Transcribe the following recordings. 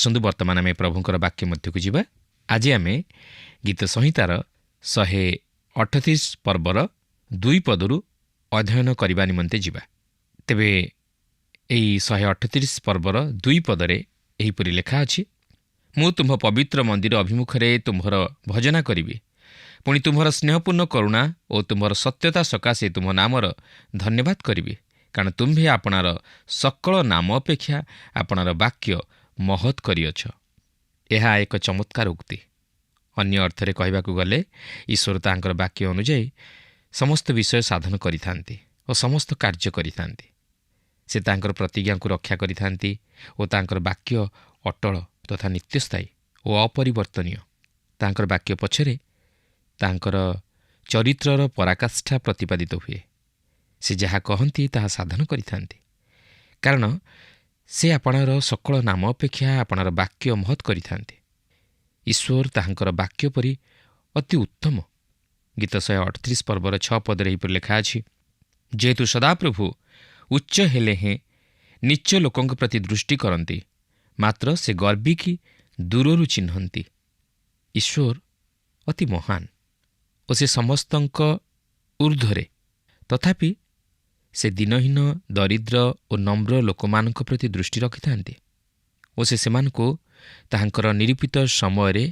ଆସନ୍ତୁ ବର୍ତ୍ତମାନ ଆମେ ପ୍ରଭୁଙ୍କର ବାକ୍ୟ ମଧ୍ୟକୁ ଯିବା। ଆଜି ଆମେ ଗୀତ ସଂହିତାର 138 ପର୍ବର 2 ପଦରୁ ଅଧ୍ୟୟନ କରିବା ନିମନ୍ତେ ଯିବା। ତେବେ ଏହି 138 ପର୍ବର 2 ପଦରେ ଏହିପରି ଲେଖା ଅଛି, ମୁଁ ତୁମ୍ଭ ପବିତ୍ର ମନ୍ଦିର ଅଭିମୁଖରେ ତୁମ୍ଭର ଭଜନା କରିବି, ପୁଣି ତୁମ୍ଭର ସ୍ନେହପୂର୍ଣ୍ଣ କରୁଣା ଓ ତୁମ୍ଭର ସତ୍ୟତା ସକାଶେ ତୁମ୍ଭ ନାମର ଧନ୍ୟବାଦ କରିବି, କାରଣ ତୁମ୍ଭେ ଆପଣାର ସକଳ ନାମ ଅପେକ୍ଷା ଆପଣାର ବାକ୍ୟ ମହତ୍ କରିଅଛ। ଏହା ଏକ ଚମତ୍କାର ଉକ୍ତି। ଅନ୍ୟ ଅର୍ଥରେ କହିବାକୁ ଗଲେ ଈଶ୍ୱର ତାଙ୍କର ବାକ୍ୟ ଅନୁଯାୟୀ ସମସ୍ତ ବିଷୟ ସାଧନ କରିଥାନ୍ତି ଓ ସମସ୍ତ କାର୍ଯ୍ୟ କରିଥାନ୍ତି। ସେ ତାଙ୍କର ପ୍ରତିଜ୍ଞାକୁ ରକ୍ଷା କରିଥାନ୍ତି ଓ ତାଙ୍କର ବାକ୍ୟ ଅଟଳ ତଥା ନିତ୍ୟସ୍ଥାୟୀ ଓ ଅପରିବର୍ତ୍ତନୀୟ। ତାଙ୍କର ବାକ୍ୟ ପଛରେ ତାଙ୍କର ଚରିତ୍ରର ପରାକାଷ୍ଠା ପ୍ରତିପାଦିତ ହୁଏ। ସେ ଯାହା କହନ୍ତି ତାହା ସାଧନ କରିଥାନ୍ତି, କାରଣ ସେ ଆପଣାର ସକଳ ନାମ ଅପେକ୍ଷା ଆପଣାର ବାକ୍ୟ ମହତ୍ କରିଥାନ୍ତି। ଈଶ୍ୱର ତାହାଙ୍କର ବାକ୍ୟ ପରି ଅତି ଉତ୍ତମ। ଗୀତ 138 ପର୍ବର 6 ପଦରେ ଏହିପରି ଲେଖା ଅଛି, ଯେହେତୁ ସଦାପ୍ରଭୁ ଉଚ୍ଚ ହେଲେ ହେଁ ନୀଚ ଲୋକଙ୍କ ପ୍ରତି ଦୃଷ୍ଟି କରନ୍ତି, ମାତ୍ର ସେ ଗର୍ବିକି ଦୂରରୁ ଚିହ୍ନନ୍ତି। ଈଶ୍ୱର ଅତି ମହାନ ଓ ସେ ସମସ୍ତଙ୍କ ଊର୍ଦ୍ଧ୍ୱରେ, ତଥାପି ସେ ଦିନହୀନ, ଦରିଦ୍ର ଓ ନମ୍ର ଲୋକମାନଙ୍କ ପ୍ରତି ଦୃଷ୍ଟି ରଖିଥାନ୍ତି ଓ ସେ ସେମାନଙ୍କୁ ତାହାଙ୍କର ନିରୂପିତ ସମୟରେ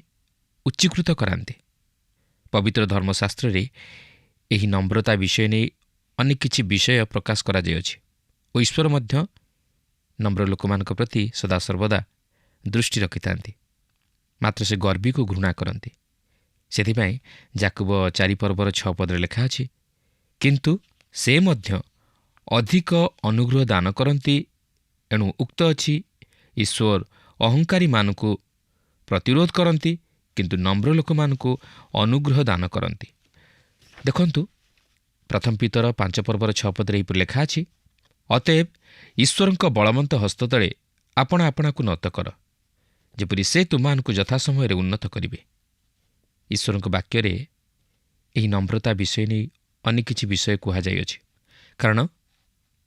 ଉଚ୍ଚୀକୃତ କରାନ୍ତି। ପବିତ୍ର ଧର୍ମଶାସ୍ତ୍ରରେ ଏହି ନମ୍ରତା ବିଷୟ ନେଇ ଅନେକ କିଛି ବିଷୟ ପ୍ରକାଶ କରାଯାଇଅଛି ଓ ଈଶ୍ୱର ମଧ୍ୟ ନମ୍ର ଲୋକମାନଙ୍କ ପ୍ରତି ସଦାସର୍ବଦା ଦୃଷ୍ଟି ରଖିଥାନ୍ତି, ମାତ୍ର ସେ ଗର୍ବିକୁ ଘୃଣା କରନ୍ତି। ସେଥିପାଇଁ ଯାକୁବ 4 ପର୍ବର 6 ପଦରେ ଲେଖା ଅଛି, କିନ୍ତୁ ସେ ମଧ୍ୟ ଅଧିକ ଅନୁଗ୍ରହ ଦାନ କରନ୍ତି। ଏଣୁ ଉକ୍ତ ଅଛି, ଈଶ୍ୱର ଅହଙ୍କାରୀମାନଙ୍କୁ ପ୍ରତିରୋଧ କରନ୍ତି, କିନ୍ତୁ ନମ୍ର ଲୋକମାନଙ୍କୁ ଅନୁଗ୍ରହ ଦାନ କରନ୍ତି। ଦେଖନ୍ତୁ, ପ୍ରଥମ ପିତର 5 ପର୍ବର 6 ପଦରେ ଏହିପରି ଲେଖା ଅଛି, ଅତଏବ ଈଶ୍ୱରଙ୍କ ବଳବନ୍ତ ହସ୍ତ ତଳେ ଆପଣା ଆପଣାକୁ ନତ କର, ଯେପରି ସେ ତୁମମାନଙ୍କୁ ଯଥା ସମୟରେ ଉନ୍ନତ କରିବେ। ଈଶ୍ୱରଙ୍କ ବାକ୍ୟରେ ଏହି ନମ୍ରତା ବିଷୟ ନେଇ ଅନେକ କିଛି ବିଷୟ କୁହାଯାଇଅଛି, କାରଣ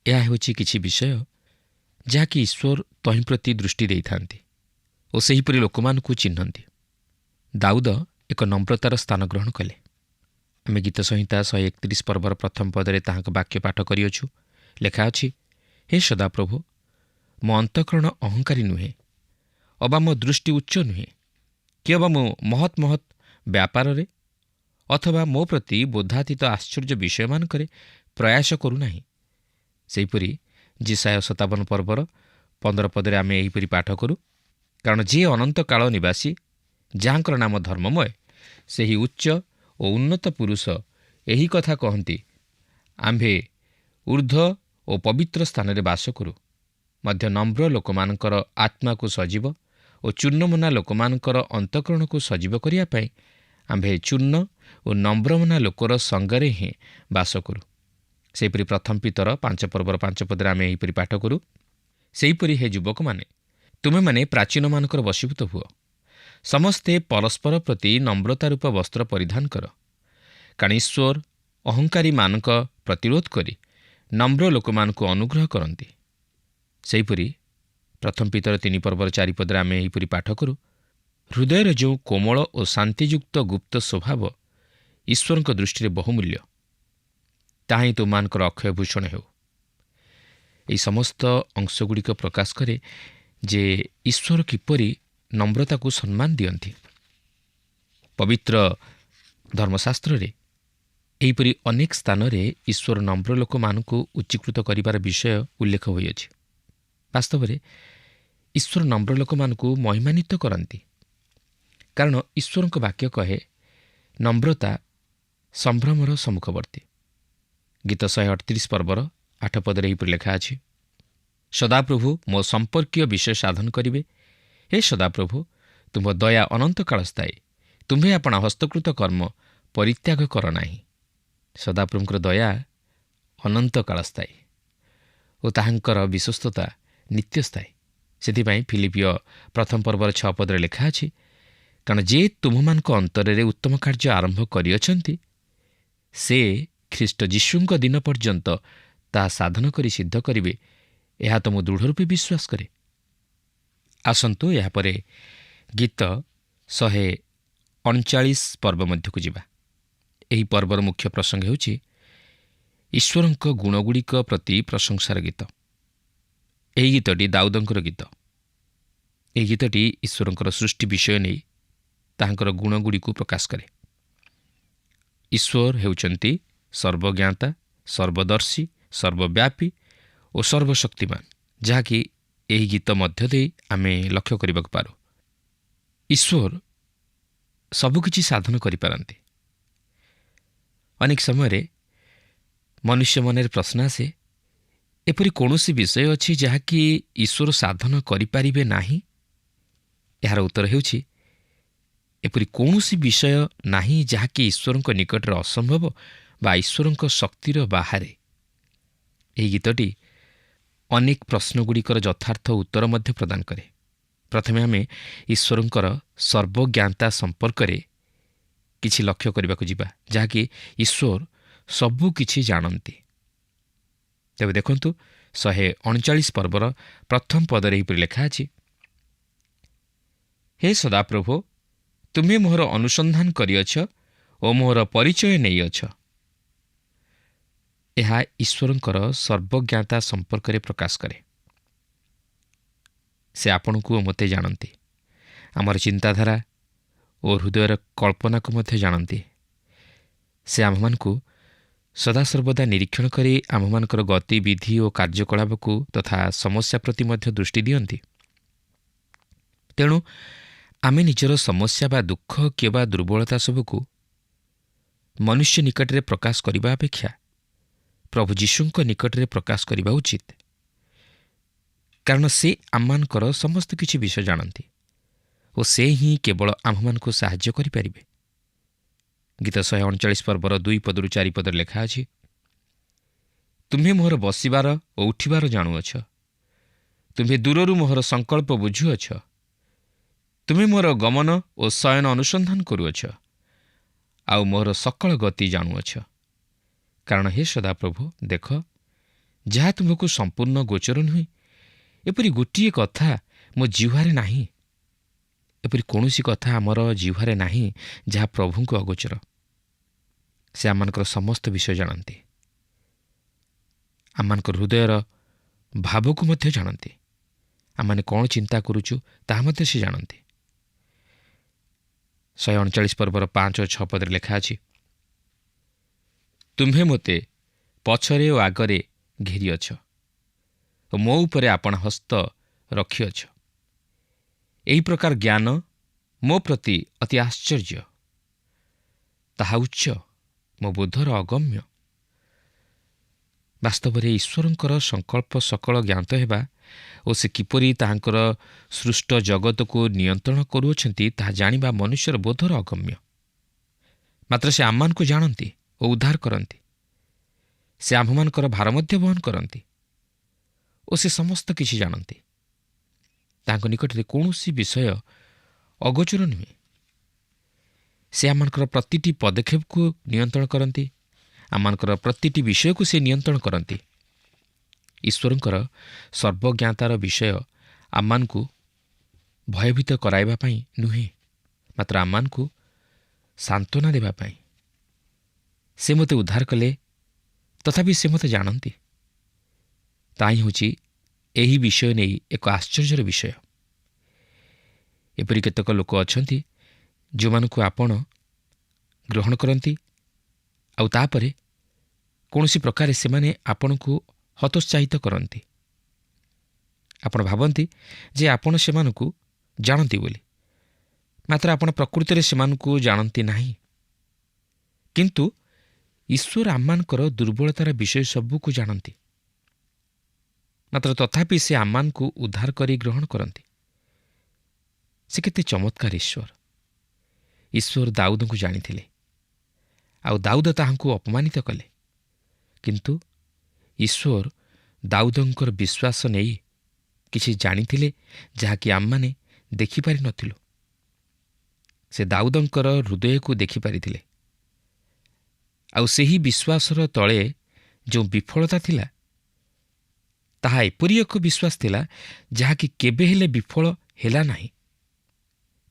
ଏହା ହେଉଛି କିଛି ବିଷୟ ଯାହାକି ଈଶ୍ୱର ତହିଁ ପ୍ରତି ଦୃଷ୍ଟି ଦେଇଥାନ୍ତି ଓ ସେହିପରି ଲୋକମାନଙ୍କୁ ଚିହ୍ନନ୍ତି। ଦାଉଦ ଏକ ନମ୍ରତାର ସ୍ଥାନ ଗ୍ରହଣ କଲେ। ଆମେ ଗୀତ ସଂହିତା 131 ପର୍ବର ପ୍ରଥମ ପଦରେ ତାହାଙ୍କ ବାକ୍ୟ ପାଠ କରିଅଛୁ। ଲେଖା ଅଛି, ହେ ସଦାପ୍ରଭୁ, ମୋ ଅନ୍ତଃକରଣ ଅହଙ୍କାରୀ ନୁହେଁ, ଅବା ମୋ ଦୃଷ୍ଟି ଉଚ୍ଚ ନୁହେଁ, କି ଅବା ମୁଁ ମହତ୍ ମହତ୍ ବ୍ୟାପାରରେ ଅଥବା ମୋ ପ୍ରତି ବୋଧାତୀତ ଆଶ୍ଚର୍ଯ୍ୟ ବିଷୟମାନଙ୍କରେ ପ୍ରୟାସ କରୁନାହିଁ। ସେହିପରି ଯେଶାୟା 57 ପର୍ବର 15 ପଦରେ ଆମେ ଏହିପରି ପାଠ କରୁ, କାରଣ ଯିଏ ଅନନ୍ତ କାଳ ନିବାସୀ, ଯାହାଙ୍କର ନାମ ଧର୍ମମୟ, ସେହି ଉଚ୍ଚ ଓ ଉନ୍ନତ ପୁରୁଷ ଏହି କଥା କହନ୍ତି, ଆମ୍ଭେ ଊର୍ଦ୍ଧ୍ୱ ଓ ପବିତ୍ର ସ୍ଥାନରେ ବାସ କରୁ, ମଧ୍ୟ ନମ୍ର ଲୋକମାନଙ୍କର ଆତ୍ମାକୁ ସଜୀବ ଓ ଚୂର୍ଣ୍ଣମନା ଲୋକମାନଙ୍କର ଅନ୍ତଃକରଣକୁ ସଜୀବ କରିବା ପାଇଁ ଆମ୍ଭେ ଚୂର୍ଣ୍ଣ ଓ ନମ୍ରମନା ଲୋକର ସଙ୍ଗରେ ହିଁ ବାସ କରୁ। ସେହିପରି ପ୍ରଥମ ପିତର 5 ପର୍ବର 5 ପଦରେ ଆମେ ଏହିପରି ପାଠ କରୁ, ସେହିପରି ହେ ଯୁବକମାନେ, ତୁମେମାନେ ପ୍ରାଚୀନମାନଙ୍କର ବଶୀଭୂତ ହୁଅ, ସମସ୍ତେ ପରସ୍ପର ପ୍ରତି ନମ୍ରତା ରୂପ ବସ୍ତ୍ର ପରିଧାନ କର, କାରଣ ଈଶ୍ୱର ଅହଙ୍କାରୀମାନଙ୍କ ପ୍ରତିରୋଧ କରି ନମ୍ର ଲୋକମାନଙ୍କୁ ଅନୁଗ୍ରହ କରନ୍ତି। ସେହିପରି ପ୍ରଥମ ପିତର 3 ପର୍ବର 4 ପଦରେ ଆମେ ଏହିପରି ପାଠ କରୁ, ହୃଦୟର ଯେଉଁ କୋମଳ ଓ ଶାନ୍ତିଯୁକ୍ତ ଗୁପ୍ତ ସ୍ୱଭାବ ଈଶ୍ୱରଙ୍କ ଦୃଷ୍ଟିରେ ବହୁମୂଲ୍ୟ, ତାହା ହିଁ ତୁମମାନଙ୍କର ଅକ୍ଷୟ ଭୂଷଣ ହେଉ। ଏହି ସମସ୍ତ ଅଂଶଗୁଡ଼ିକ ପ୍ରକାଶ କରେ ଯେ ଈଶ୍ୱର କିପରି ନମ୍ରତାକୁ ସମ୍ମାନ ଦିଅନ୍ତି। ପବିତ୍ର ଧର୍ମଶାସ୍ତ୍ରରେ ଏହିପରି ଅନେକ ସ୍ଥାନରେ ଈଶ୍ୱର ନମ୍ର ଲୋକମାନଙ୍କୁ ଉଚ୍ଚୀକୃତ କରିବାର ବିଷୟ ଉଲ୍ଲେଖ ହୋଇଅଛି। ବାସ୍ତବରେ ଈଶ୍ୱର ନମ୍ର ଲୋକମାନଙ୍କୁ ମହିମାନ୍ୱିତ କରନ୍ତି, କାରଣ ଈଶ୍ୱରଙ୍କ ବାକ୍ୟ କହେ, ନମ୍ରତା ସମ୍ଭ୍ରମର ସମ୍ମୁଖବର୍ତ୍ତୀ। ଗୀତ 138 ପର୍ବର 8 ପଦରେ ଏହିପରି ଲେଖା ଅଛି, ସଦାପ୍ରଭୁ ମୋ ସମ୍ପର୍କୀୟ ବିଷୟ ସାଧନ କରିବେ। ହେ ସଦାପ୍ରଭୁ, ତୁମ୍ଭ ଦୟା ଅନନ୍ତ କାଳ ସ୍ଥାୟୀ, ତୁମ୍ଭେ ଆପଣା ହସ୍ତକୃତ କର୍ମ ପରିତ୍ୟାଗ କର ନାହିଁ। ସଦାପ୍ରଭୁଙ୍କର ଦୟା ଅନନ୍ତ କାଳ ସ୍ଥାୟୀ ଓ ତାହାଙ୍କର ବିଶ୍ୱସ୍ତତା ନିତ୍ୟସ୍ଥାୟୀ। ସେଥିପାଇଁ ଫିଲିପିଓ 1 ପର୍ବର 6 ପଦରେ ଲେଖା ଅଛି, କାରଣ ଯେ ତୁମମାନଙ୍କ ଅନ୍ତରରେ ଉତ୍ତମ କାର୍ଯ୍ୟ ଆରମ୍ଭ କରିଅଛନ୍ତି, ସେ ଖ୍ରୀଷ୍ଟ ଯୀଶୁଙ୍କ ଦିନ ପର୍ଯ୍ୟନ୍ତ ତାହା ସାଧନ କରି ସିଦ୍ଧ କରିବେ, ଏହା ତ ମୁଁ ଦୃଢ଼ ରୂପେ ବିଶ୍ୱାସ କରେ। ଆସନ୍ତୁ ଏହାପରେ ଗୀତ 139 ପର୍ବ ମଧ୍ୟକୁ ଯିବା। ଏହି ପର୍ବର ମୁଖ୍ୟ ପ୍ରସଙ୍ଗ ହେଉଛି ଈଶ୍ୱରଙ୍କ ଗୁଣଗୁଡ଼ିକ ପ୍ରତି ପ୍ରଶଂସାର ଗୀତ। ଏହି ଗୀତଟି ଦାଉଦଙ୍କର ଗୀତ। ଏହି ଗୀତଟି ଈଶ୍ୱରଙ୍କର ସୃଷ୍ଟି ବିଷୟ ନେଇ ତାହାଙ୍କର ଗୁଣଗୁଡ଼ିକୁ ପ୍ରକାଶ କରେ। ଈଶ୍ୱର ହେଉଛନ୍ତି ସର୍ବଜ୍ଞାତା, ସର୍ବଦର୍ଶୀ, ସର୍ବବ୍ୟାପୀ ଓ ସର୍ବଶକ୍ତିମାନ, ଯାହାକି ଏହି ଗୀତ ମଧ୍ୟ ଦେଇ ଆମେ ଲକ୍ଷ୍ୟ କରିବାକୁ ପାରୁ। ଈଶ୍ୱର ସବୁକିଛି ସାଧନ କରିପାରନ୍ତି। ଅନେକ ସମୟରେ ମନୁଷ୍ୟ ମନରେ ପ୍ରଶ୍ନ ଆସେ, ଏପରି କୌଣସି ବିଷୟ ଅଛି ଯାହାକି ଈଶ୍ୱର ସାଧନ କରିପାରିବେ ନାହିଁ? ଏହାର ଉତ୍ତର ହେଉଛି, ଏପରି କୌଣସି ବିଷୟ ନାହିଁ ଯାହାକି ଈଶ୍ୱରଙ୍କ ନିକଟରେ ଅସମ୍ଭବ ବା ଈଶ୍ୱରଙ୍କ ଶକ୍ତିର ବାହାରେ। ଏହି ଗୀତଟି ଅନେକ ପ୍ରଶ୍ନଗୁଡ଼ିକର ଯଥାର୍ଥ ଉତ୍ତର ମଧ୍ୟ ପ୍ରଦାନ କରେ। ପ୍ରଥମେ ଆମେ ଈଶ୍ୱରଙ୍କର ସର୍ବଜ୍ଞାତା ସମ୍ପର୍କରେ କିଛି ଲକ୍ଷ୍ୟ କରିବାକୁ ଯିବା, ଯାହାକି ଈଶ୍ୱର ସବୁକିଛି ଜାଣନ୍ତି। ତେବେ ଦେଖନ୍ତୁ 139 ପର୍ବର ପ୍ରଥମ ପଦରେ ଏହିପରି ଲେଖା ଅଛି, ହେ ସଦାପ୍ରଭୁ, ତୁମେ ମୋହର ଅନୁସନ୍ଧାନ କରିଅଛ ଓ ମୋହର ପରିଚୟ ନେଇଅଛ। ଏହା ଈଶ୍ୱରଙ୍କର ସର୍ବଜ୍ଞାତା ସମ୍ପର୍କରେ ପ୍ରକାଶ କରେ। ସେ ଆପଣଙ୍କୁ ଓ ମୋତେ ଜାଣନ୍ତି। ଆମର ଚିନ୍ତାଧାରା ଓ ହୃଦୟର କଳ୍ପନାକୁ ମଧ୍ୟ ଜାଣନ୍ତି। ସେ ଆମ୍ଭମାନଙ୍କୁ ସଦାସର୍ବଦା ନିରୀକ୍ଷଣ କରି ଆମ୍ଭମାନଙ୍କର ଗତିବିଧି ଓ କାର୍ଯ୍ୟକଳାପକୁ ତଥା ସମସ୍ୟା ପ୍ରତି ମଧ୍ୟ ଦୃଷ୍ଟି ଦିଅନ୍ତି। ତେଣୁ ଆମେ ନିଜର ସମସ୍ୟା ବା ଦୁଃଖ କିମ୍ବା ଦୁର୍ବଳତା ସବୁକୁ ମନୁଷ୍ୟ ନିକଟରେ ପ୍ରକାଶ କରିବା ଅପେକ୍ଷା ପ୍ରଭୁ ଯୀଶୁଙ୍କ ନିକଟରେ ପ୍ରକାଶ କରିବା ଉଚିତ। କାରଣ ସେ ଆମମାନଙ୍କର ସମସ୍ତ କିଛି ବିଷୟ ଜାଣନ୍ତି ଓ ସେ ହିଁ କେବଳ ଆମ୍ଭମାନଙ୍କୁ ସାହାଯ୍ୟ କରିପାରିବେ। ଗୀତ 139 ପର୍ବର 2 ପଦରୁ 4 ପଦରେ ଲେଖା ଅଛି, ତୁମ୍ଭେ ମୋହର ବସିବାର ଓ ଉଠିବାର ଜାଣୁଅଛ। ତୁମ୍ଭେ ଦୂରରୁ ମୋହର ସଂକଳ୍ପ ବୁଝୁଅଛ। ତୁମେ ମୋର ଗମନ ଓ ଶୟନ ଅନୁସନ୍ଧାନ କରୁଅଛ, ଆଉ ମୋହର ସକଳ ଗତି ଜାଣୁଅଛ। କାରଣ ହେ ସଦାପ୍ରଭୁ, ଦେଖ, ଯାହା ତୁମକୁ ସମ୍ପୂର୍ଣ୍ଣ ଗୋଚର ନୁହେଁ, ଏପରି ଗୋଟିଏ କଥା ମୋ ଜିହ୍ୱାରେ ନାହିଁ। ଏପରି କୌଣସି କଥା ଆମର ଜିହ୍ୱାରେ ନାହିଁ ଯାହା ପ୍ରଭୁଙ୍କୁ ଅଗୋଚର। ସେ ଆମମାନଙ୍କର ସମସ୍ତ ବିଷୟ ଜାଣନ୍ତି। ଆମମାନଙ୍କର ହୃଦୟର ଭାବକୁ ମଧ୍ୟ ଜାଣନ୍ତି। ଆମମାନେ କ'ଣ ଚିନ୍ତା କରୁଛୁ ତାହା ମଧ୍ୟ ସେ ଜାଣନ୍ତି। 139 ପର୍ବର 5 ଓ 6 ପଦରେ ଲେଖା ଅଛି, ତୁମ୍ଭେ ମୋତେ ପଛରେ ଓ ଆଗରେ ଘେରିଅଛ ଓ ମୋ ଉପରେ ଆପଣ ହସ୍ତ ରଖିଅଛ। ଏହି ପ୍ରକାର ଜ୍ଞାନ ମୋ ପ୍ରତି ଅତି ଆଶ୍ଚର୍ଯ୍ୟ। ତାହା ଉଚ୍ଚ, ମୋ ବୋଧର ଅଗମ୍ୟ। ବାସ୍ତବରେ ଈଶ୍ୱରଙ୍କର ସଂକଳ୍ପ ସକଳ ଜ୍ଞାତ ହେବା ଓ ସେ କିପରି ତାହାଙ୍କର ସୃଷ୍ଟ ଜଗତକୁ ନିୟନ୍ତ୍ରଣ କରୁଅଛନ୍ତି ତାହା ଜାଣିବା ମନୁଷ୍ୟର ବୋଧର ଅଗମ୍ୟ। ମାତ୍ର ସେ ଆମମାନଙ୍କୁ ଜାଣନ୍ତି ଓ ଉଦ୍ଧାର କରନ୍ତି। ସେ ଆମ୍ଭମାନଙ୍କର ଭାର ମଧ୍ୟ ବହନ କରନ୍ତି ଓ ସେ ସମସ୍ତ କିଛି ଜାଣନ୍ତି। ତାଙ୍କ ନିକଟରେ କୌଣସି ବିଷୟ ଅଗୋଚର ନୁହେଁ। ସେ ଆମମାନଙ୍କର ପ୍ରତିଟି ପଦକ୍ଷେପକୁ ନିୟନ୍ତ୍ରଣ କରନ୍ତି। ଆମମାନଙ୍କର ପ୍ରତିଟି ବିଷୟକୁ ସେ ନିୟନ୍ତ୍ରଣ କରନ୍ତି। ଈଶ୍ୱରଙ୍କର ସର୍ବଜ୍ଞାତାର ବିଷୟ ଆମମାନଙ୍କୁ ଭୟଭୀତ କରାଇବା ପାଇଁ ନୁହେଁ, ମାତ୍ର ଆମମାନଙ୍କୁ ସାନ୍ତ୍ୱନା ଦେବା ପାଇଁ। ସେ ମୋତେ ଉଦ୍ଧାର କଲେ, ତଥାପି ସେ ମୋତେ ଜାଣନ୍ତି। ତାହା ହିଁ ହେଉଛି ଏହି ବିଷୟ ନେଇ ଏକ ଆଶ୍ଚର୍ଯ୍ୟର ବିଷୟ। ଏପରି କେତେକ ଲୋକ ଅଛନ୍ତି ଯେଉଁମାନଙ୍କୁ ଆପଣ ଗ୍ରହଣ କରନ୍ତି, ଆଉ ତାପରେ କୌଣସି ପ୍ରକାରେ ସେମାନେ ଆପଣଙ୍କୁ ହତୋତ୍ସାହିତ କରନ୍ତି। ଆପଣ ଭାବନ୍ତି ଯେ ଆପଣ ସେମାନଙ୍କୁ ଜାଣନ୍ତି ବୋଲି, ମାତ୍ର ଆପଣ ପ୍ରକୃତରେ ସେମାନଙ୍କୁ ଜାଣନ୍ତି ନାହିଁ। କିନ୍ତୁ ଈଶ୍ୱର ଆମମାନଙ୍କର ଦୁର୍ବଳତାର ବିଷୟ ସବୁକୁ ଜାଣନ୍ତି, ମାତ୍ର ତଥାପି ସେ ଆମମାନଙ୍କୁ ଉଦ୍ଧାର କରି ଗ୍ରହଣ କରନ୍ତି। ସେ କେତେ ଚମତ୍କାର ଈଶ୍ୱର! ଈଶ୍ୱର ଦାଉଦଙ୍କୁ ଜାଣିଥିଲେ, ଆଉ ଦାଉଦ ତାହାଙ୍କୁ ଅପମାନିତ କଲେ। କିନ୍ତୁ ଈଶ୍ୱର ଦାଉଦଙ୍କର ବିଶ୍ୱାସ ନେଇ କିଛି ଜାଣିଥିଲେ ଯାହାକି ଆମମାନେ ଦେଖିପାରିନଥିଲୁ। ସେ ଦାଉଦଙ୍କର ହୃଦୟକୁ ଦେଖିପାରିଥିଲେ, ଆଉ ସେହି ବିଶ୍ୱାସର ତଳେ ଯେଉଁ ବିଫଳତା ଥିଲା ତାହା ଏପରି ଏକ ବିଶ୍ୱାସ ଥିଲା ଯାହାକି କେବେ ହେଲେ ବିଫଳ ହେଲା ନାହିଁ।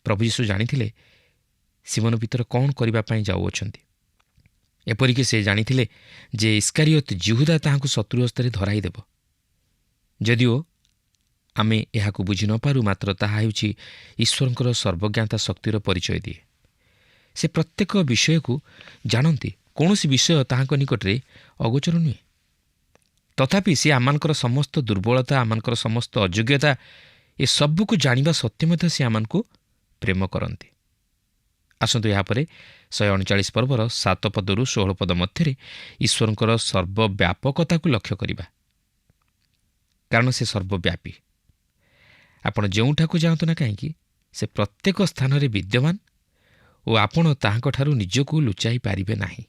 ପ୍ରଭୁ ଯୀଶୁ ଜାଣିଥିଲେ ସିମୋନ ପିତର କ'ଣ କରିବା ପାଇଁ ଯାଉଅଛନ୍ତି। ଏପରିକି ସେ ଜାଣିଥିଲେ ଯେ ଇସ୍କାରିୟତ ଯିହୁଦା ତାହାଙ୍କୁ ଶତ୍ରୁ ହସ୍ତରେ ଧରାଇଦେବ। ଯଦିଓ ଆମେ ଏହାକୁ ବୁଝି ନ ପାରୁ, ମାତ୍ର ତାହା ହେଉଛି ଈଶ୍ୱରଙ୍କର ସର୍ବଜ୍ଞାତା ଶକ୍ତିର ପରିଚୟ ଦିଏ। ସେ ପ୍ରତ୍ୟେକ ବିଷୟକୁ ଜାଣନ୍ତି। କୌଣସି ବିଷୟ ତାହାଙ୍କ ନିକଟରେ ଅଗୋଚର ନୁହେଁ। ତଥାପି ସେ ଆମମାନଙ୍କର ସମସ୍ତ ଦୁର୍ବଳତା, ଆମମାନଙ୍କର ସମସ୍ତ ଅଯୋଗ୍ୟତା ଏସବୁକୁ ଜାଣିବା ସତ୍ତ୍ୱେ ମଧ୍ୟ ସେ ଆମମାନଙ୍କୁ ପ୍ରେମ କରନ୍ତି। ଆସନ୍ତୁ ଏହାପରେ 139 ପର୍ବର 7 ପଦରୁ 16 ପଦ ମଧ୍ୟରେ ଈଶ୍ୱରଙ୍କର ସର୍ବବ୍ୟାପକତାକୁ ଲକ୍ଷ୍ୟ କରିବା। କାରଣ ସେ ସର୍ବବ୍ୟାପୀ। ଆପଣ ଯେଉଁଠାକୁ ଯାଆନ୍ତୁ ନା କାହିଁକି, ସେ ପ୍ରତ୍ୟେକ ସ୍ଥାନରେ ବିଦ୍ୟମାନ ଓ ଆପଣ ତାହାଙ୍କଠାରୁ ନିଜକୁ ଲୁଚାଇ ପାରିବେ ନାହିଁ।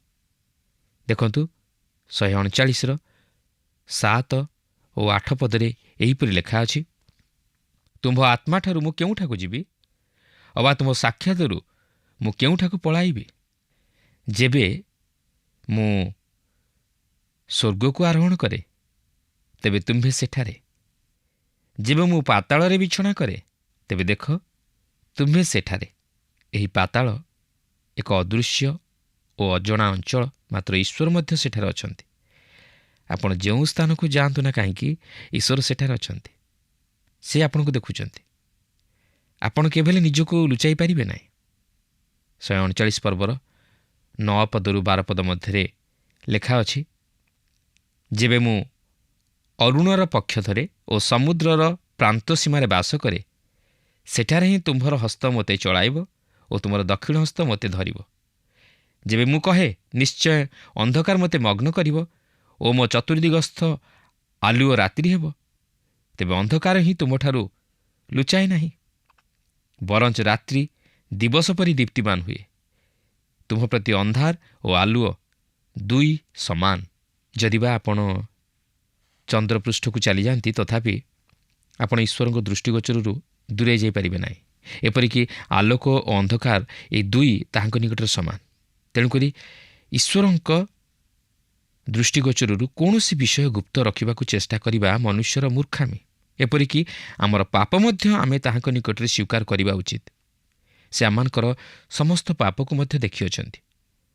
ଦେଖନ୍ତୁ 139ର 7 ଓ 8 ପଦରେ ଏହିପରି ଲେଖା ଅଛି, ତୁମ୍ଭ ଆତ୍ମାଠାରୁ ମୁଁ କେଉଁଠାକୁ ଯିବି? ଅବା ତୁମ୍ଭ ସାକ୍ଷାତରୁ ମୁଁ କେଉଁଠାକୁ ପଳାଇବି? ଯେବେ ମୁଁ ସ୍ୱର୍ଗକୁ ଆରୋହଣ କରେ, ତେବେ ତୁମ୍ଭେ ସେଠାରେ। ଯେବେ ମୁଁ ପାତାଳରେ ବିଛଣା କରେ, ତେବେ ଦେଖ ତୁମ୍ଭେ ସେଠାରେ। ଏହି ପାତାଳ ଏକ ଅଦୃଶ୍ୟ ଓ ଅଜଣା ଅଞ୍ଚଳ, ମାତ୍ର ଈଶ୍ୱର ମଧ୍ୟ ସେଠାରେ ଅଛନ୍ତି। ଆପଣ ଯେଉଁ ସ୍ଥାନକୁ ଯାଆନ୍ତୁ ନା କାହିଁକି, ଈଶ୍ୱର ସେଠାରେ ଅଛନ୍ତି। ସେ ଆପଣଙ୍କୁ ଦେଖୁଛନ୍ତି। ଆପଣ କେବେ ନିଜକୁ ଲୁଚାଇ ପାରିବେ ନାହିଁ। 139 ପର୍ବର 9 ପଦରୁ 12 ପଦ ମଧ୍ୟରେ ଲେଖା ଅଛି, ଯେବେ ମୁଁ ଅରୁଣର ପକ୍ଷ ଧରେ ଓ ସମୁଦ୍ରର ପ୍ରାନ୍ତ ସୀମାରେ ବାସ କରେ, ସେଠାରେ ହିଁ ତୁମ୍ଭର ହସ୍ତ ମୋତେ ଚଳାଇବ ଓ ତୁମର ଦକ୍ଷିଣ ହସ୍ତ ମୋତେ ଧରିବ। ଯେବେ ମୁଁ କହେ, ନିଶ୍ଚୟ ଅନ୍ଧକାର ମୋତେ ମଗ୍ନ କରିବ ଓ ମୋ ଚତୁର୍ଦିଗସ୍ଥ ଆଲୁଅ ରାତ୍ରି ହେବ, ତେବେ ଅନ୍ଧକାର ହିଁ ତୁମଠାରୁ ଲୁଚାଏ ନାହିଁ। ବରଞ୍ଚ ରାତ୍ରି ଦିବସ ପରି ଦୀପ୍ତିମାନ ହୁଏ। ତୁମ୍ଭ ପ୍ରତି ଅନ୍ଧାର ଓ ଆଲୁଅ ଦୁଇ ସମାନ। ଯଦିବା ଆପଣ ଚନ୍ଦ୍ରପୃଷ୍ଠକୁ ଚାଲିଯାଆନ୍ତି, ତଥାପି ଆପଣ ଈଶ୍ୱରଙ୍କ ଦୃଷ୍ଟିଗୋଚରରୁ ଦୂରେଇ ଯାଇପାରିବେ ନାହିଁ। ଏପରିକି ଆଲୋକ ଓ ଅନ୍ଧକାର ଏହି ଦୁଇ ତାହାଙ୍କ ନିକଟରେ ସମାନ। ତେଣୁକରି ଈଶ୍ୱରଙ୍କ ଦୃଷ୍ଟିଗୋଚରରୁ କୌଣସି ବିଷୟ ଗୁପ୍ତ ରଖିବାକୁ ଚେଷ୍ଟା କରିବା ମନୁଷ୍ୟର ମୂର୍ଖାମି। ଏପରିକି ଆମର ପାପ ମଧ୍ୟ ଆମେ ତାହାଙ୍କ ନିକଟରେ ସ୍ୱୀକାର କରିବା ଉଚିତ। ସେ ଆମମାନଙ୍କର ସମସ୍ତ ପାପକୁ ମଧ୍ୟ ଦେଖିଅଛନ୍ତି।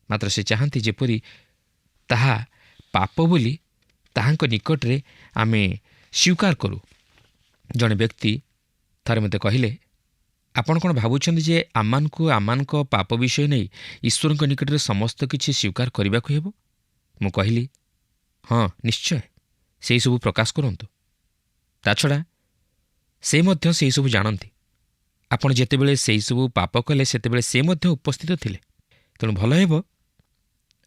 ମାତ୍ର ସେ ଚାହାନ୍ତି ଯେପରି ତାହା ପାପ ବୋଲି ତାହାଙ୍କ ନିକଟରେ ଆମେ ସ୍ୱୀକାର କରୁ। ଜଣେ ବ୍ୟକ୍ତି ଥରେ ମୋତେ କହିଲେ, ଆପଣ କ'ଣ ଭାବୁଛନ୍ତି ଯେ ଆମମାନଙ୍କ ପାପ ବିଷୟ ନେଇ ଈଶ୍ୱରଙ୍କ ନିକଟରେ ସମସ୍ତ କିଛି ସ୍ୱୀକାର କରିବାକୁ ହେବ? ମୁଁ କହିଲି, ହଁ, ନିଶ୍ଚୟ ସେହିସବୁ ପ୍ରକାଶ କରନ୍ତୁ। ତା ଛଡ଼ା ସେ ମଧ୍ୟ ସେହିସବୁ ଜାଣନ୍ତି। ଆପଣ ଯେତେବେଳେ ସେହିସବୁ ପାପ କଲେ, ସେତେବେଳେ ସେ ମଧ୍ୟ ଉପସ୍ଥିତ ଥିଲେ। ତେଣୁ ଭଲ ହେବ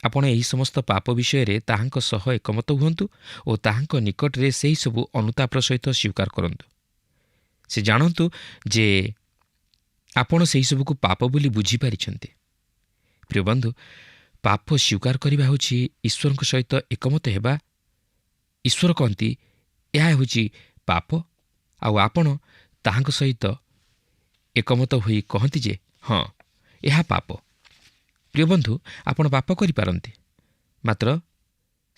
ଆପଣ ଏହି ସମସ୍ତ ପାପ ବିଷୟରେ ତାହାଙ୍କ ସହ ଏକମତ ହୁଅନ୍ତୁ ଓ ତାହାଙ୍କ ନିକଟରେ ସେହିସବୁ ଅନୁତାପର ସହିତ ସ୍ୱୀକାର କରନ୍ତୁ। ସେ ଜାଣନ୍ତୁ ଯେ ଆପଣ ସେହିସବୁକୁ ପାପ ବୋଲି ବୁଝିପାରିଛନ୍ତି। ପ୍ରିୟ ବନ୍ଧୁ, ପାପ ସ୍ୱୀକାର କରିବା ହେଉଛି ଈଶ୍ୱରଙ୍କ ସହିତ ଏକମତ ହେବା। ଈଶ୍ୱର କହନ୍ତି ଏହା ହେଉଛି ପାପ, ଆଉ ଆପଣ ତାହାଙ୍କ ସହିତ ଏକମତ ହୋଇ କହନ୍ତି ଯେ ହଁ, ଏହା ପାପ। ପ୍ରିୟ ବନ୍ଧୁ, ଆପଣ ପାପ କରିପାରନ୍ତି, ମାତ୍ର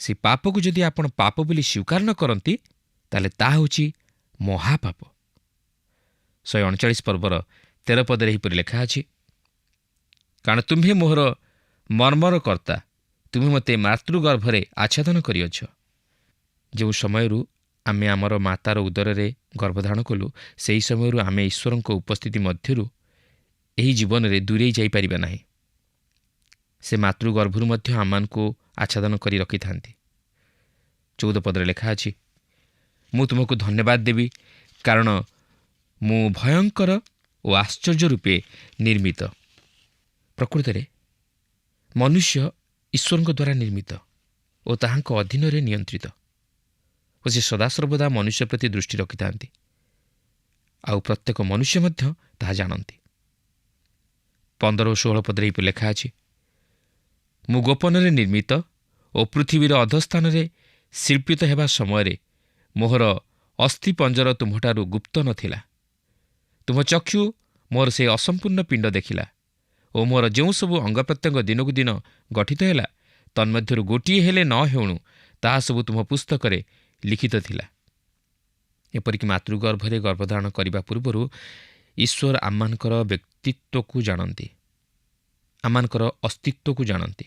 ସେ ପାପକୁ ଯଦି ଆପଣ ପାପ ବୋଲି ସ୍ୱୀକାର ନ କରନ୍ତି, ତାହେଲେ ତାହା ହେଉଛି ମହାପାପ। 139 ପର୍ବର 13 ପଦରେ ଏହିପରି ଲେଖା ଅଛି, କାରଣ ତୁମ୍ଭେ ମୋହର ମର୍ମର କର୍ତ୍ତା, ତୁମେ ମୋତେ ମାତୃଗର୍ଭରେ ଆଚ୍ଛାଦନ କରିଅଛ। ଯେଉଁ ସମୟରୁ ଆମେ ଆମର ମାତାର ଉଦରରେ ଗର୍ଭଧାରଣ କଲୁ, ସେହି ସମୟରୁ ଆମେ ଈଶ୍ୱରଙ୍କ ଉପସ୍ଥିତି ମଧ୍ୟରୁ ଏହି ଜୀବନରେ ଦୂରେଇ ଯାଇପାରିବା ନାହିଁ। ସେ ମାତୃଗର୍ଭରୁ ମଧ୍ୟ ଆମମାନଙ୍କୁ ଆଚ୍ଛାଦନ କରି ରଖିଥାନ୍ତି। 14 ପଦରେ ଲେଖା ଅଛି, ମୁଁ ତୁମକୁ ଧନ୍ୟବାଦ ଦେବି, କାରଣ ମୁଁ ଭୟଙ୍କର ଓ ଆଶ୍ଚର୍ଯ୍ୟ ରୂପେ ନିର୍ମିତ। ପ୍ରକୃତରେ ମନୁଷ୍ୟ ଈଶ୍ୱରଙ୍କ ଦ୍ୱାରା ନିର୍ମିତ ଓ ତାହାଙ୍କ ଅଧୀନରେ ନିୟନ୍ତ୍ରିତ, ଓ ସେ ସଦାସର୍ବଦା ମନୁଷ୍ୟ ପ୍ରତି ଦୃଷ୍ଟି ରଖିଥାନ୍ତି, ଆଉ ପ୍ରତ୍ୟେକ ମନୁଷ୍ୟ ମଧ୍ୟ ତାହା ଜାଣନ୍ତି। 15 ଓ 16 ପଦରେ ଏହିପରି ଲେଖା ଅଛି, ମୁଁ ଗୋପନରେ ନିର୍ମିତ ଓ ପୃଥିବୀର ଅଧସ୍ଥାନରେ ଶିଳ୍ପିତ ହେବା ସମୟରେ ମୋହର ଅସ୍ଥିପଞ୍ଜର ତୁମ୍ଭଠାରୁ ଗୁପ୍ତ ନଥିଲା। ତୁମ୍ଭ ଚକ୍ଷୁ ମୋର ସେ ଅସମ୍ପୂର୍ଣ୍ଣ ପିଣ୍ଡ ଦେଖିଲା, ଓ ମୋର ଯେଉଁ ସବୁ ଅଙ୍ଗପ୍ରତ୍ୟଙ୍ଗ ଦିନକୁ ଦିନ ଗଠିତ ହେଲା, ତନ୍ମଧ୍ୟରୁ ଗୋଟିଏ ହେଲେ ନ ହେଉଣୁ ତାହା ସବୁ ତୁମ୍ଭ ପୁସ୍ତକରେ ଲିଖିତ ଥିଲା। ଏପରିକି ମାତୃଗର୍ଭରେ ଗର୍ଭଧାରଣ କରିବା ପୂର୍ବରୁ ଈଶ୍ୱର ଆମମାନଙ୍କର ବ୍ୟକ୍ତିତ୍ୱକୁ ଜାଣନ୍ତି, ଆମମାନଙ୍କର ଅସ୍ତିତ୍ୱକୁ ଜାଣନ୍ତି।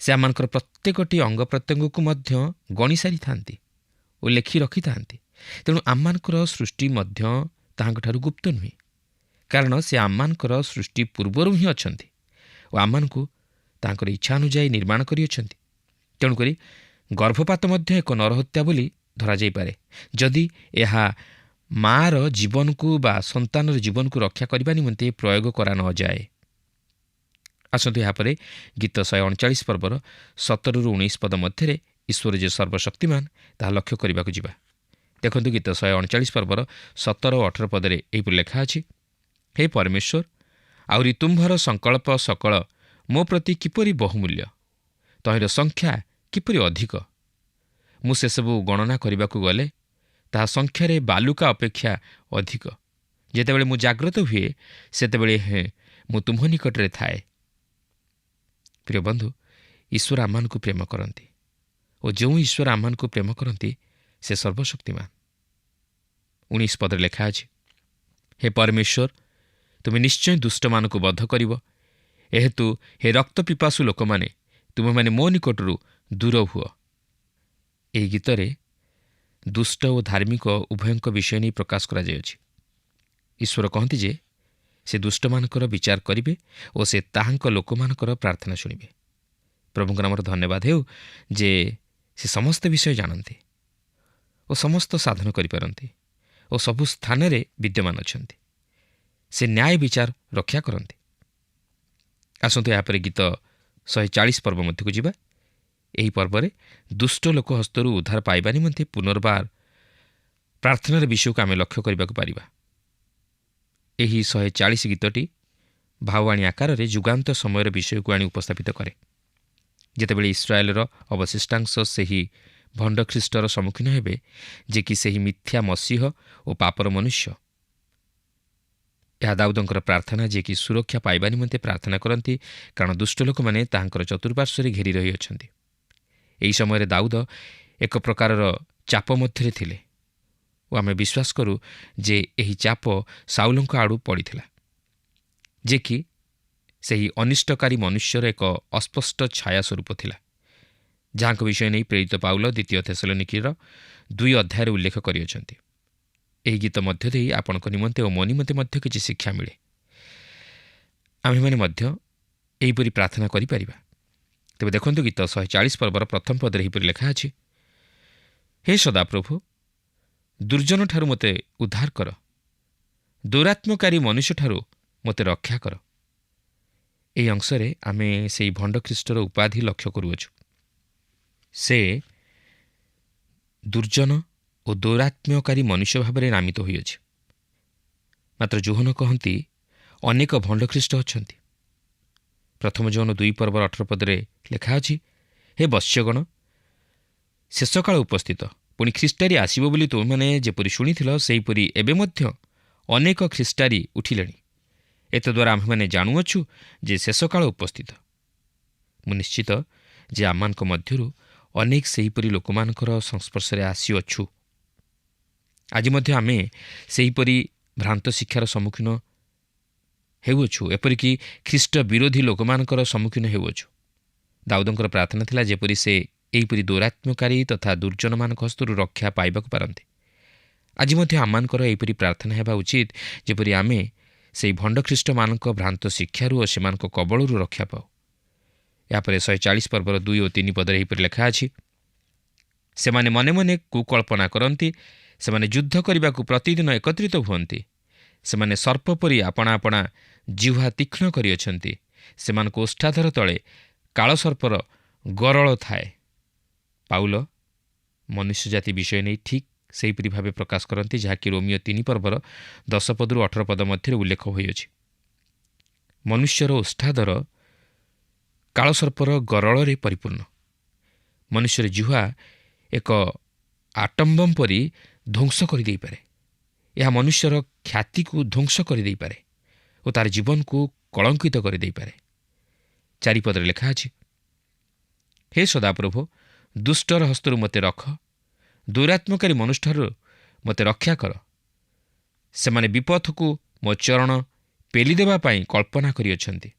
ସେ ଆମମାନଙ୍କର ପ୍ରତ୍ୟେକଟି ଅଙ୍ଗ ପ୍ରତ୍ୟଙ୍ଗକୁ ମଧ୍ୟ ଗଣି ସାରିଥାନ୍ତି ଓ ଲେଖି ରଖିଥାନ୍ତି। ତେଣୁ ଆମମାନଙ୍କର ସୃଷ୍ଟି ମଧ୍ୟ ତାହାଙ୍କଠାରୁ ଗୁପ୍ତ ନୁହେଁ, କାରଣ ସେ ଆମମାନଙ୍କର ସୃଷ୍ଟି ପୂର୍ବରୁ ହିଁ ଅଛନ୍ତି ଓ ଆମମାନଙ୍କୁ ତାଙ୍କର ଇଚ୍ଛା ଅନୁଯାୟୀ ନିର୍ମାଣ କରିଅଛନ୍ତି। ତେଣୁକରି ଗର୍ଭପାତ ମଧ୍ୟ ଏକ ନରହତ୍ୟା ବୋଲି ଧରାଯାଇପାରେ ଯଦି ଏହା ମା'ର ଜୀବନକୁ ବା ସନ୍ତାନର ଜୀବନକୁ ରକ୍ଷା କରିବା ନିମନ୍ତେ ପ୍ରୟୋଗ କରା ନଯାଏ। ଆସନ୍ତୁ ଏହାପରେ ଗୀତ 139 ପର୍ବର 17-19 ପଦ ମଧ୍ୟରେ ଈଶ୍ୱର ଯେ ସର୍ବଶକ୍ତିମାନ ତାହା ଲକ୍ଷ୍ୟ କରିବାକୁ ଯିବା। ଦେଖନ୍ତୁ ଗୀତ 139 ପର୍ବର 17 ଓ 18 ପଦରେ ଏହିପରି ଲେଖା ଅଛି, ହେ ପରମେଶ୍ୱର, ଆହୁରି ତୁମ୍ଭର ସଂକଳ୍ପ ସକଳ ମୋ ପ୍ରତି କିପରି ବହୁମୂଲ୍ୟ, ତହିଁର ସଂଖ୍ୟା କିପରି ଅଧିକ। ମୁଁ ସେସବୁ ଗଣନା କରିବାକୁ ଗଲେ ତାହା ସଂଖ୍ୟାରେ ବାଲୁକା ଅପେକ୍ଷା ଅଧିକ। ଯେତେବେଳେ ମୁଁ ଜାଗ୍ରତ ହୁଏ ସେତେବେଳେ ମୁଁ ତୁମ୍ଭ ନିକଟରେ ଥାଏ। ପ୍ରିୟ ବନ୍ଧୁ, ଈଶ୍ୱର ଆମମାନଙ୍କୁ ପ୍ରେମ କରନ୍ତି ଓ ଯେଉଁ ଈଶ୍ୱର ଆମମାନଙ୍କୁ ପ୍ରେମ କରନ୍ତି ସେ ସର୍ବଶକ୍ତିମାନ। 19 ପଦରେ ଲେଖା ଅଛି, ହେ ପରମେଶ୍ୱର, ତୁମେ ନିଶ୍ଚୟ ଦୁଷ୍ଟମାନଙ୍କୁ ବଦ୍ଧ କରିବ। ଏହେତୁ ହେ ରକ୍ତ ପିପାସୁ ଲୋକମାନେ, ତୁମେମାନେ ମୋ ନିକଟରୁ ଦୂର ହୁଅ। ଏହି ଗୀତରେ ଦୁଷ୍ଟ ଓ ଧାର୍ମିକ ଉଭୟଙ୍କ ବିଷୟ ନେଇ ପ୍ରକାଶ କରାଯାଇଅଛି। ଈଶ୍ୱର କହନ୍ତି ଯେ ସେ ଦୁଷ୍ଟମାନଙ୍କର ବିଚାର କରିବେ ଓ ସେ ତାହାଙ୍କ ଲୋକମାନଙ୍କର ପ୍ରାର୍ଥନା ଶୁଣିବେ। ପ୍ରଭୁଙ୍କ ନାମର ଧନ୍ୟବାଦ ହେଉ ଯେ ସେ ସମସ୍ତ ବିଷୟ ଜାଣନ୍ତି ଓ ସମସ୍ତ ସାଧନ କରିପାରନ୍ତି ଓ ସବୁ ସ୍ଥାନରେ ବିଦ୍ୟମାନ ଅଛନ୍ତି। ସେ ନ୍ୟାୟ ବିଚାର ରକ୍ଷା କରନ୍ତି। ଆସନ୍ତୁ ଏହାପରେ ଗୀତ 140 ପର୍ବ ମଧ୍ୟକୁ ଯିବା। ଏହି ପର୍ବରେ ଦୁଷ୍ଟ ଲୋକ ହସ୍ତରୁ ଉଦ୍ଧାର ପାଇବା ନିମନ୍ତେ ପୁନର୍ବାର ପ୍ରାର୍ଥନାର ବିଷୟକୁ ଆମେ ଲକ୍ଷ୍ୟ କରିବାକୁ ପାରିବା। ଏହି 140 ଗୀତଟି ଭାଉଆଣୀ ଆକାରରେ ଯୁଗାନ୍ତ ସମୟର ବିଷୟକୁ ଆଣି ଉପସ୍ଥାପିତ କରେ, ଯେତେବେଳେ ଇସ୍ରାଏଲର ଅବଶିଷ୍ଟାଂଶ ସେହି ଭଣ୍ଡ ଖ୍ରୀଷ୍ଟର ସମ୍ମୁଖୀନ ହେବେ, ଯେ କି ସେହି ମିଥ୍ୟା ମସିହ ଓ ପାପର ମନୁଷ୍ୟ। ଏହା ଦାଉଦଙ୍କର ପ୍ରାର୍ଥନା, ଯିଏକି ସୁରକ୍ଷା ପାଇବା ନିମନ୍ତେ ପ୍ରାର୍ଥନା କରନ୍ତି, କାରଣ ଦୁଷ୍ଟ ଲୋକମାନେ ତାହାଙ୍କର ଚତୁଃପାର୍ଶ୍ୱରେ ଘେରି ରହିଅଛନ୍ତି। ଏହି ସମୟରେ ଦାଉଦ ଏକ ପ୍ରକାରର ଚାପ ମଧ୍ୟରେ ଥିଲେ ଓ ଆମେ ବିଶ୍ୱାସ କରୁ ଯେ ଏହି ଚାପ ସାଉଲଙ୍କ ଆଡ଼ୁ ପଡ଼ିଥିଲା, ଯେ କି ସେହି ଅନିଷ୍ଟକାରୀ ମନୁଷ୍ୟର ଏକ ଅସ୍ପଷ୍ଟ ଛାୟା ସ୍ୱରୂପ ଥିଲା, ଯାହାଙ୍କ ବିଷୟ ନେଇ ପ୍ରେରିତ ପାଉଲ 2 ଥେସଲୋନିକୀର 2 ଅଧ୍ୟାୟରେ ଉଲ୍ଲେଖ କରିଅଛନ୍ତି। ଏହି ଗୀତ ମଧ୍ୟ ଦେଇ ଆପଣଙ୍କ ନିମନ୍ତେ ଓ ମୋ ନିମନ୍ତେ ମଧ୍ୟ କିଛି ଶିକ୍ଷା ମିଳେ। ଆମ୍ଭେମାନେ ମଧ୍ୟ ଏହିପରି ପ୍ରାର୍ଥନା କରିପାରିବା। ତେବେ ଦେଖନ୍ତୁ ଗୀତ 140 ପର୍ବର ପ୍ରଥମ ପଦରେ ଏହିପରି ଲେଖା ଅଛି, ହେ ସଦାପ୍ରଭୁ, ଦୁର୍ଜନଠାରୁ ମୋତେ ଉଦ୍ଧାର କର, ଦୌରାତ୍ମ୍ୟକାରୀ ମନୁଷ୍ୟଠାରୁ ମୋତେ ରକ୍ଷା କର। ଏହି ଅଂଶରେ ଆମେ ସେହି ଭଣ୍ଡ ଖ୍ରୀଷ୍ଟର ଉପାଧି ଲକ୍ଷ୍ୟ କରୁଅଛୁ। ସେ ଦୁର୍ଜନ ଓ ଦୌରାତ୍ମ୍ୟକାରୀ ମନୁଷ୍ୟ ଭାବରେ ନାମିତ ହୋଇଅଛି। ମାତ୍ର ଯୋହନ କହନ୍ତି ଅନେକ ଭଣ୍ଡ ଖ୍ରୀଷ୍ଟ ଅଛନ୍ତି। ପ୍ରଥମ ଯୋହନ 2 ପର୍ବର 18 ପଦରେ ଲେଖା ଅଛି, ହେ ବତ୍ସ୍ୟଗଣ, ଶେଷକାଳ ଉପସ୍ଥିତ, ପୁଣି ଖ୍ରୀଷ୍ଟାରୀ ଆସିବ ବୋଲି ତୁମେମାନେ ଯେପରି ଶୁଣିଥିଲ, ସେହିପରି ଏବେ ମଧ୍ୟ ଅନେକ ଖ୍ରୀଷ୍ଟାରୀ ଉଠିଲେଣି। ଏତଦ୍ୱାରା ଆମ୍ଭେମାନେ ଜାଣୁଅଛୁ ଯେ ଶେଷକାଳ ଉପସ୍ଥିତ। ମୁଁ ନିଶ୍ଚିତ ଯେ ଆମମାନଙ୍କ ମଧ୍ୟରୁ ଅନେକ ସେହିପରି ଲୋକମାନଙ୍କର ସଂସ୍ପର୍ଶରେ ଆସିଅଛୁ। ଆଜି ମଧ୍ୟ ଆମେ ସେହିପରି ଭ୍ରାନ୍ତ ଶିକ୍ଷାର ସମ୍ମୁଖୀନ ହେଉଅଛୁ, ଏପରିକି ଖ୍ରୀଷ୍ଟ ବିରୋଧୀ ଲୋକମାନଙ୍କର ସମ୍ମୁଖୀନ ହେଉଅଛୁ। ଦାଉଦଙ୍କର ପ୍ରାର୍ଥନା ଥିଲା ଯେପରି ସେ ଏହିପରି ଦୌରାତ୍ମ୍ୟକାରୀ ତଥା ଦୁର୍ଜନମାନଙ୍କ ହସ୍ତରୁ ରକ୍ଷା ପାଇବାକୁ ପାରନ୍ତି। ଆଜି ମଧ୍ୟ ଆମମାନଙ୍କର ଏହିପରି ପ୍ରାର୍ଥନା ହେବା ଉଚିତ, ଯେପରି ଆମେ ସେହି ଭଣ୍ଡ ଖ୍ରୀଷ୍ଟମାନଙ୍କ ଭ୍ରାନ୍ତ ଶିକ୍ଷାରୁ ଓ ସେମାନଙ୍କ କବଳରୁ ରକ୍ଷା ପାଉ। ଏହାପରେ 140 ପର୍ବର 2 ଓ 3 ପଦରେ ଏହିପରି ଲେଖା ଅଛି, ସେମାନେ ମନେ ମନେ କୁକଳ୍ପନା କରନ୍ତି, ସେମାନେ ଯୁଦ୍ଧ କରିବାକୁ ପ୍ରତିଦିନ ଏକତ୍ରିତ ହୁଅନ୍ତି। ସେମାନେ ସର୍ପ ପରି ଆପଣା ଆପଣା ଜିହ୍ୱା ତୀକ୍ଷ୍ଣ କରିଅଛନ୍ତି। ସେମାନଙ୍କ ଓଷ୍ଠାଧର ତଳେ କାଳସର୍ପର ଗରଳ ଥାଏ। ପାଉଲ ମନୁଷ୍ୟ ଜାତି ବିଷୟ ନେଇ ଠିକ୍ ସେହିପରି ଭାବେ ପ୍ରକାଶ କରନ୍ତି, ଯାହାକି ରୋମିଓ 3 ପର୍ବର 10 ପଦରୁ 18 ପଦ ମଧ୍ୟରେ ଉଲ୍ଲେଖ ହୋଇଅଛି। ମନୁଷ୍ୟର ଓଷ୍ଠାଧର କାଳସର୍ପର ଗରଳରେ ପରିପୂର୍ଣ୍ଣ। ମନୁଷ୍ୟର ଜିହ୍ୱା ଏକ ଆଟମ୍ବମ୍ ପରି ଧ୍ୱଂସ କରିଦେଇପାରେ। ଏହା ମନୁଷ୍ୟର ଖ୍ୟାତିକୁ ଧ୍ୱଂସ କରିଦେଇପାରେ ଓ ତାର ଜୀବନକୁ କଳଙ୍କିତ କରିଦେଇପାରେ। 4 ପଦରେ ଲେଖା ଅଛି, ହେ ସଦାପ୍ରଭୁ, ଦୁଷ୍ଟର ହସ୍ତରୁ ମୋତେ ରଖ, ଦୌରାତ୍ମ୍ୟକାରୀ ମନୁଷ୍ୟଠାରୁ ମୋତେ ରକ୍ଷା କର। ସେମାନେ ବିପଥକୁ ମୋ ଚରଣ ପେଲିଦେବା ପାଇଁ କଳ୍ପନା କରିଅଛନ୍ତି।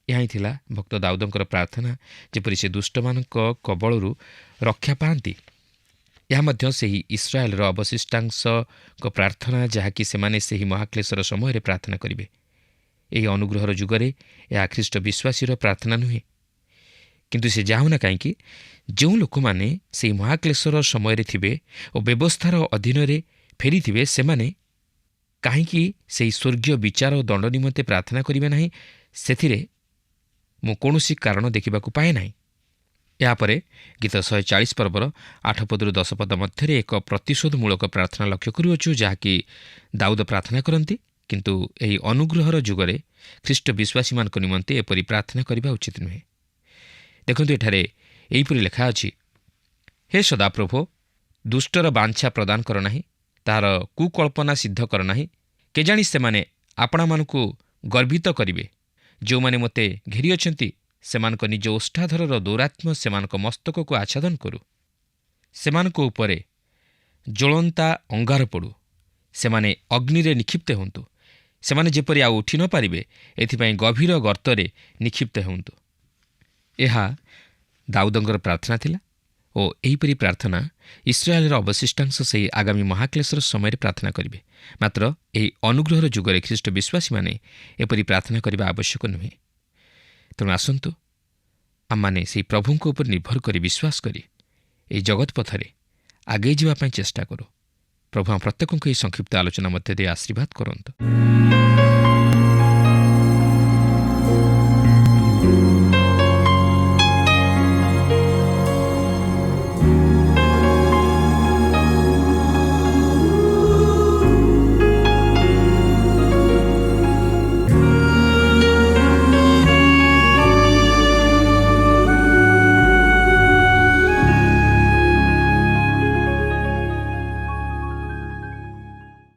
ଏହା ହିଁ ଥିଲା ଭକ୍ତ ଦାଉଦଙ୍କର ପ୍ରାର୍ଥନା, ଯେପରି ସେ ଦୁଷ୍ଟମାନଙ୍କ କବଳରୁ ରକ୍ଷା ପାଆନ୍ତି। ଏହା ମଧ୍ୟ ସେହି ଇସ୍ରାଏଲର ଅବଶିଷ୍ଟାଂଶଙ୍କ ପ୍ରାର୍ଥନା, ଯାହାକି ସେମାନେ ସେହି ମହାକ୍ଲେଶର ସମୟରେ ପ୍ରାର୍ଥନା କରିବେ। ଏହି ଅନୁଗ୍ରହର ଯୁଗରେ ଏହା ଖ୍ରୀଷ୍ଟ ବିଶ୍ୱାସୀର ପ୍ରାର୍ଥନା ନୁହେଁ। କିନ୍ତୁ ସେ ଯାଉନା କାହିଁକି, ଯେଉଁ ଲୋକମାନେ ସେହି ମହାକ୍ଲେଶର ସମୟରେ ଥିବେ ଓ ବ୍ୟବସ୍ଥାର ଅଧୀନରେ ଫେରିଥିବେ, ସେମାନେ କାହିଁକି ସେହି ସ୍ୱର୍ଗୀୟ ବିଚାର ଓ ଦଣ୍ଡ ନିମନ୍ତେ ପ୍ରାର୍ଥନା କରିବେ ନାହିଁ, ସେଥିରେ ମୁଁ କୌଣସି କାରଣ ଦେଖିବାକୁ ପାଏ ନାହିଁ। ଏହାପରେ ଗୀତ 140 ପର୍ବର 8 ପଦରୁ 10 ପଦ ମଧ୍ୟରେ ଏକ ପ୍ରତିଶୋଧମୂଳକ ପ୍ରାର୍ଥନା ଲକ୍ଷ୍ୟ କରୁଅଛୁ, ଯାହାକି ଦାଉଦ ପ୍ରାର୍ଥନା କରନ୍ତି। କିନ୍ତୁ ଏହି ଅନୁଗ୍ରହର ଯୁଗରେ ଖ୍ରୀଷ୍ଟ ବିଶ୍ୱାସୀମାନଙ୍କ ନିମନ୍ତେ ଏପରି ପ୍ରାର୍ଥନା କରିବା ଉଚିତ ନୁହେଁ। ଦେଖନ୍ତୁ, ଏଠାରେ ଏହିପରି ଲେଖା ଅଛି, ହେ ସଦାପ୍ରଭୁ, ଦୁଷ୍ଟର ବାଞ୍ଛା ପ୍ରଦାନ କର ନାହିଁ, ତାହାର କୁକଳ୍ପନା ସିଦ୍ଧ କର ନାହିଁ। କେଜାଣି ସେମାନେ ଆପଣାମାନଙ୍କୁ ଗର୍ବିତ କରିବେ। ଯେଉଁମାନେ ମୋତେ ଘେରିଅଛନ୍ତି, ସେମାନଙ୍କ ନିଜ ଓଷ୍ଠାଧରର ଦୌରାତ୍ମ୍ୟ ସେମାନଙ୍କ ମସ୍ତକକୁ ଆଚ୍ଛାଦନ କରୁ। ସେମାନଙ୍କ ଉପରେ ଜ୍ୱଳନ୍ତା ଅଙ୍ଗାର ପଡ଼ୁ। ସେମାନେ ଅଗ୍ନିରେ ନିକ୍ଷିପ୍ତ ହୁଅନ୍ତୁ। ସେମାନେ ଯେପରି ଆଉ ଉଠି ନ ପାରିବେ, ଏଥିପାଇଁ ଗଭୀର ଗର୍ତ୍ତରେ ନିକ୍ଷିପ୍ତ ହୁଅନ୍ତୁ। ଏହା ଦାଉଦଙ୍କର ପ୍ରାର୍ଥନା ଥିଲା ଓ ଏହିପରି ପ୍ରାର୍ଥନା ଇସ୍ରାଏଲର ଅବଶିଷ୍ଟାଂଶ ସେହି ଆଗାମୀ ମହାକ୍ଲେଶର ସମୟରେ ପ୍ରାର୍ଥନା କରିବେ। ମାତ୍ର ଏହି ଅନୁଗ୍ରହର ଯୁଗରେ ଖ୍ରୀଷ୍ଟ ବିଶ୍ୱାସୀମାନେ ଏପରି ପ୍ରାର୍ଥନା କରିବା ଆବଶ୍ୟକ ନୁହେଁ। ତେଣୁ ଆସନ୍ତୁ, ଆମମାନେ ସେହି ପ୍ରଭୁଙ୍କ ଉପରେ ନିର୍ଭର କରି ବିଶ୍ୱାସ କରି ଏହି ଜଗତ ପଥରେ ଆଗେଇ ଯିବା ପାଇଁ ଚେଷ୍ଟା କରୁ। ପ୍ରଭୁ ଆମ ପ୍ରତ୍ୟେକଙ୍କୁ ଏହି ସଂକ୍ଷିପ୍ତ ଆଲୋଚନା ମଧ୍ୟ ଦେଇ ଆଶୀର୍ବାଦ କରନ୍ତୁ।